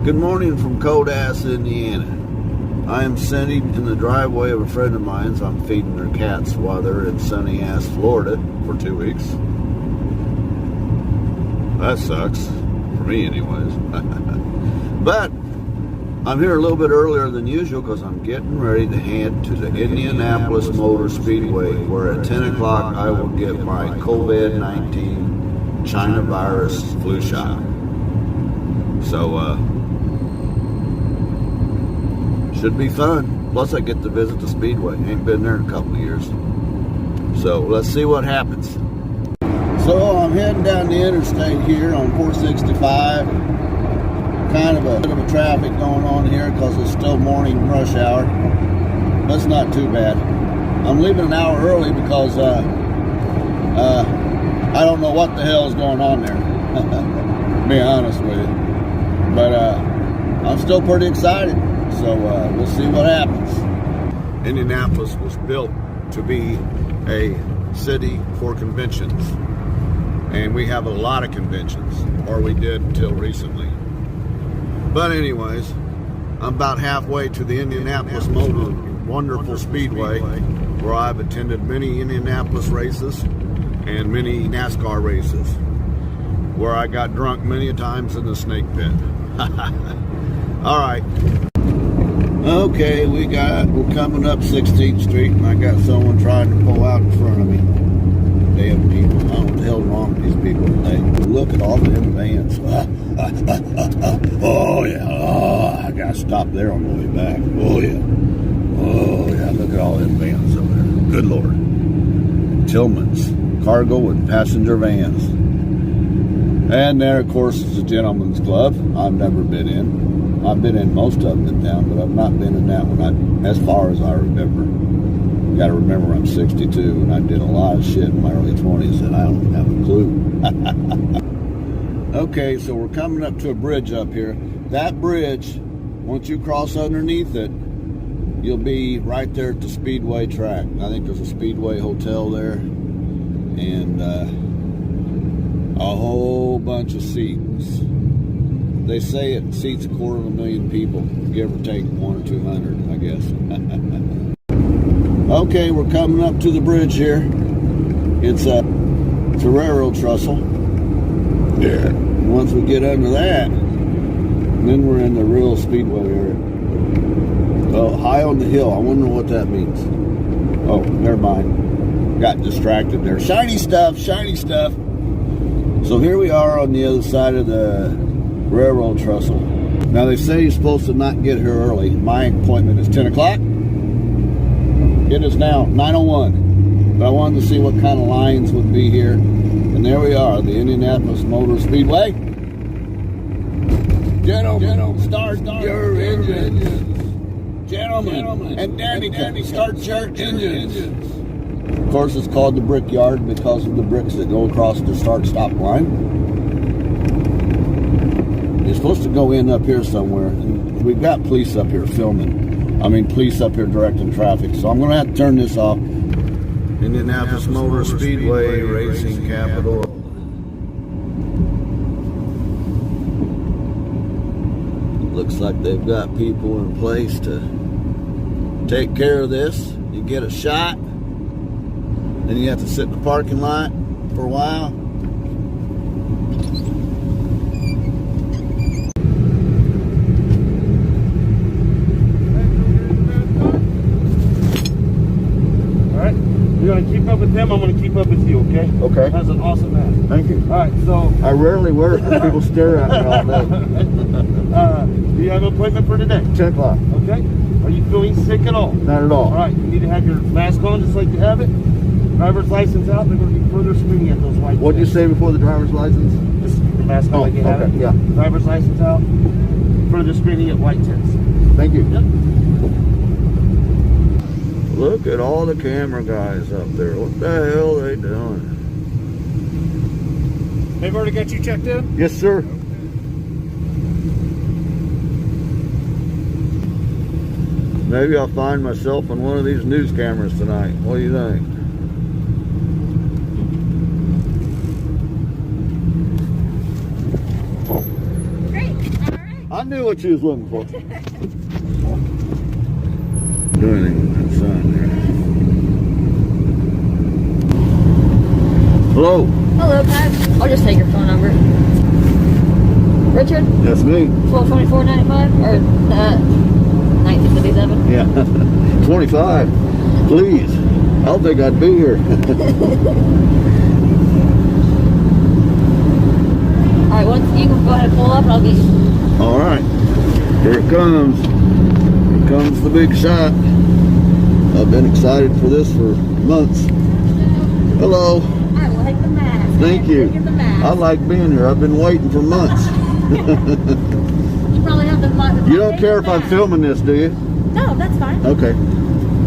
Good morning from Cold-Ass, Indiana. I am sitting in the driveway of a friend of mine's. I'm feeding their cats while they're in sunny-ass Florida for 2 weeks. That sucks. For me, anyways. But I'm here a little bit earlier than usual because I'm getting ready to head to the Indianapolis Motor Speedway, where at 10 o'clock I will get my Covid-19 China virus flu shot. So, should be fun. Plus, I get to visit the Speedway. Ain't been there in a couple of years. So, let's see what happens. So, I'm heading down the interstate here on 465. Kind of a bit of traffic going on here because it's still morning rush hour. But it's not too bad. I'm leaving an hour early because I don't know what the hell is going on there. To be honest with you. But I'm still pretty excited. So we'll see what happens. Indianapolis was built to be a city for conventions. And we have a lot of conventions, or we did until recently. But anyways, I'm about halfway to the Indianapolis Motor Wonderful Speedway, where I've attended many Indianapolis races and many NASCAR races, where I got drunk many times in the snake pit. All right. Okay, we're coming up 16th Street, and I got someone trying to pull out in front of me. Damn people. I don't know what the hell's wrong with these people today. Look at all them vans. Oh, yeah. Oh, I got to stop there on the way back. Oh, yeah. Oh, yeah. Look at all them vans over there. Good Lord. Tillman's cargo and passenger vans. And there, of course, is the Gentleman's Club. I've never been in. I've been in most of them in town, but I've not been in that one as far as I remember. You got to remember I'm 62, and I did a lot of shit in my early 20s, and I don't have a clue. Okay, so we're coming up to a bridge up here. That bridge, once you cross underneath it, you'll be right there at the Speedway track. I think there's a Speedway hotel there, and a whole bunch of seats. They say it seats 250,000 people, give or take 100 or 200, I guess. Okay, we're coming up to the bridge here. It's a railroad trestle. Yeah. And once we get under that, then we're in the real Speedway area. Oh, high on the hill. I wonder what that means. Oh, never mind. Got distracted there. Shiny stuff, shiny stuff. So here we are on the other side of the railroad trestle. Now they say you're supposed to not get here early. My appointment is 10 o'clock. It is now 9:01. But I wanted to see what kind of lines would be here. And there we are, the Indianapolis Motor Speedway. Gentlemen, start your engines. Gentlemen, and Danny, start your engines. Of course, it's called the Brickyard because of the bricks that go across the start-stop line. You're supposed to go in up here somewhere. And we've got police up here filming. Police up here directing traffic. So I'm going to have to turn this off. Indianapolis Motor Speedway, racing capital. Looks like they've got people in place to take care of this. You get a shot. Then you have to sit in the parking lot for a while. You're going to keep up with them, I'm going to keep up with you, okay? Okay. That's an awesome mask. Thank you. All right, so... I rarely wear it because people stare at me all day. Do you have an appointment for today? 10 o'clock. Okay. Are you feeling sick at all? Not at all. All right, you need to have your mask on just like you have it. Driver's license out, they're going to be further screening at those white What did you say before the driver's license? Just keep the mask on like you have it. Yeah. Driver's license out, further screening at white tents. Thank you. Yep. Look at all the camera guys up there. What the hell are they doing? They've already got you checked in? Yes, sir. Maybe I'll find myself on one of these news cameras tonight. What do you think? Great. All right. I'm knew what you was looking for. Doing anything with that sign there. Hello. Hello, Pat. I'll just take your phone number. Richard? That's me. 1224.95 or 1957? Yeah. 25. Please. I don't think I'd be here. Alright, once you can go ahead and pull up and I'll get you. Alright. Here it comes. Here comes the big shot. I've been excited for this for months. Hello. I like the mask. Thank you. Look at the mask. I like being here. I've been waiting for months. You probably have the You don't care if I'm filming this, do you? No, that's fine. Okay.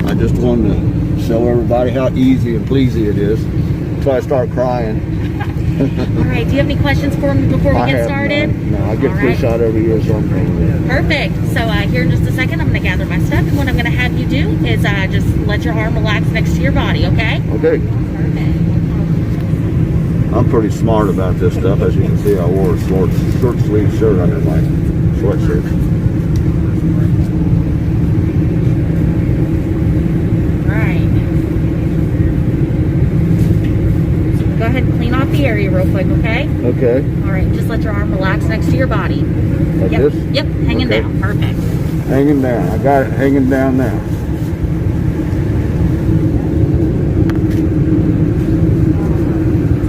I just wanted to show everybody how easy and pleasy it is until I start crying. Alright, do you have any questions for me before we get started? No, I get a free shot every year, so I'm paying. Perfect. So here in just a second, I'm going to gather my stuff, and what I'm going to have you do is just let your arm relax next to your body, okay? Okay. Perfect. I'm pretty smart about this stuff. As you can see, I wore a short sleeve shirt under my sweatshirt. Go ahead and clean off the area real quick, okay? Okay. All right, just let your arm relax next to your body. Like yep. this? Yep, hanging Okay. down. Perfect. Hanging down. I got it hanging down now.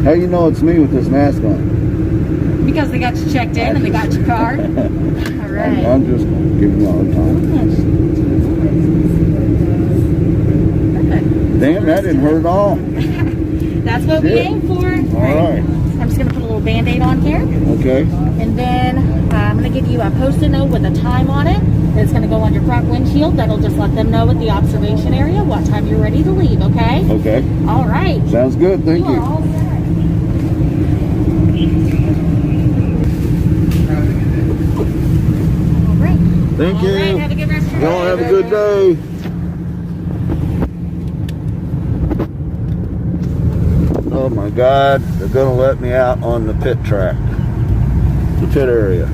How you know it's me with this mask on? Because they got you checked in and they got your card. All right. I'm just giving you all the time. Perfect. Damn, that didn't hurt at all. That's what we Shit. aim for. All right. I'm just going to put a little Band-Aid on here. Okay. And then I'm going to give you a Post-it note with a time on it. It's going to go on your front windshield. That'll just let them know at the observation area what time you're ready to leave, okay? Okay. All right. Sounds good. Thank are you. all set. All right. Thank All you. right, have a good rest of your day. Y'all have a good day. Oh my God, they're gonna let me out on the pit track, the pit area.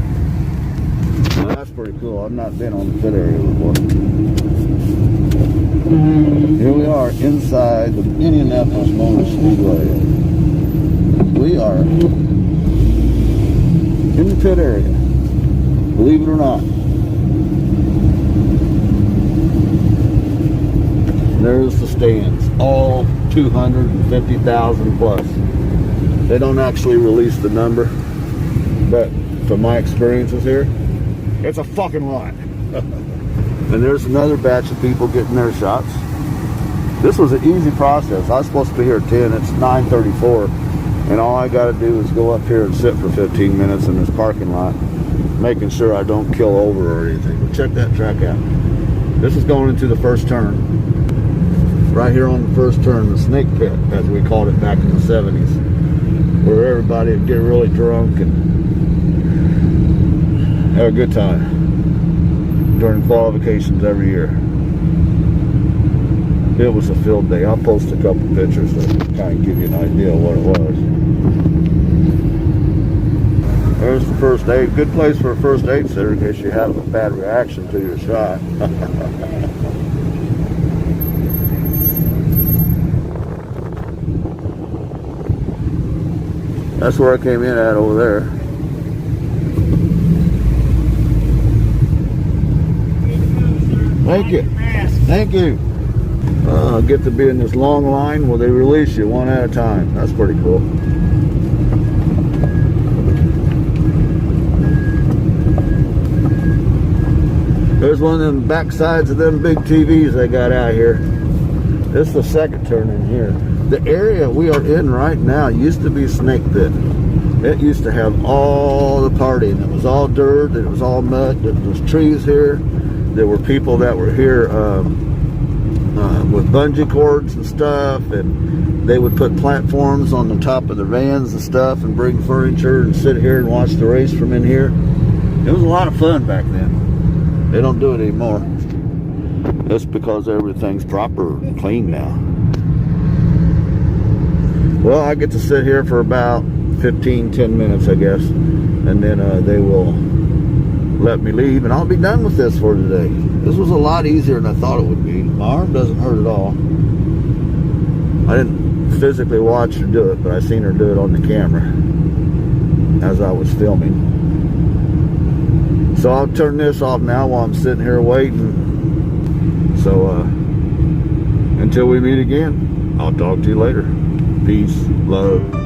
Now, that's pretty cool. I've not been on the pit area before. Here we are inside the Indianapolis Motor Speedway. We are in the pit area, believe it or not. There's the stands, all 250,000 plus. They don't actually release the number, but from my experiences here, it's a fucking lot. And there's another batch of people getting their shots. This was an easy process. I was supposed to be here at 10, it's 9:34, and all I gotta do is go up here and sit for 15 minutes in this parking lot, making sure I don't kill over or anything. But check that track out. This is going into the first turn. Right here on the first turn, the snake pit, as we called it back in the 70s, where everybody would get really drunk and have a good time during qualifications every year. It was a field day. I'll post a couple pictures to kind of give you an idea of what it was. There's the first aid. Good place for a first aid center in case you have a bad reaction to your shot. That's where I came in at over there. Thank you. Thank you. I get to be in this long line where they release you one at a time. That's pretty cool. There's one of them back sides of them big TVs they got out here. This is the second turn in here. The area we are in right now used to be Snake Pit. It used to have all the partying. It was all dirt, it was all mud, there was trees here. There were people that were here with bungee cords and stuff, and they would put platforms on the top of the vans and stuff and bring furniture and sit here and watch the race from in here. It was a lot of fun back then. They don't do it anymore. That's because everything's proper and clean now. Well, I get to sit here for about 10 minutes, I guess, and then they will let me leave, and I'll be done with this for today. This was a lot easier than I thought it would be. My arm doesn't hurt at all. I didn't physically watch her do it, but I seen her do it on the camera as I was filming. So I'll turn this off now while I'm sitting here waiting. So until we meet again, I'll talk to you later. Peace, love.